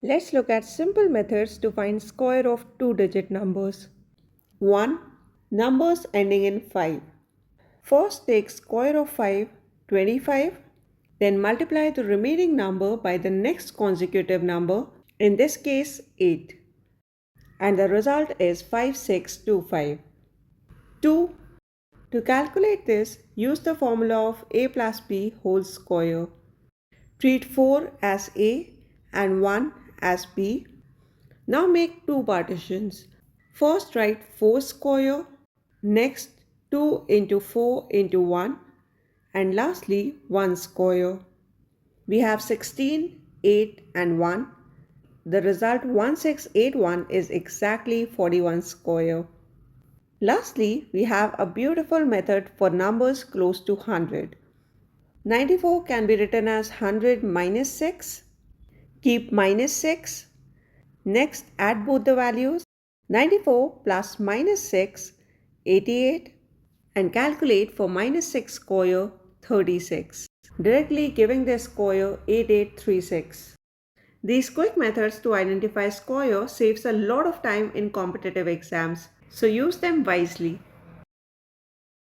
Let's look at simple methods to find square of two-digit numbers. 1. Numbers ending in 5. First take square of 5, 25, then multiply the remaining number by the next consecutive number, in this case 8. And the result is 5625. 2. To calculate this, use the formula of a plus b whole square. Treat 4 as a and 1 as b. Now make two partitions. First write 4 square, next 2 into 4 into 1, and lastly 1 square. We have 16, 8 and 1. The result 1681 is exactly 41 square. Lastly, we have a beautiful method for numbers close to 100. 94 can be written as 100 minus 6. Keep minus 6. Next, add both the values. 94 plus minus 6, 88. And calculate for minus 6 square, 36. Directly giving the square 8836. These quick methods to identify square saves a lot of time in competitive exams, so use them wisely.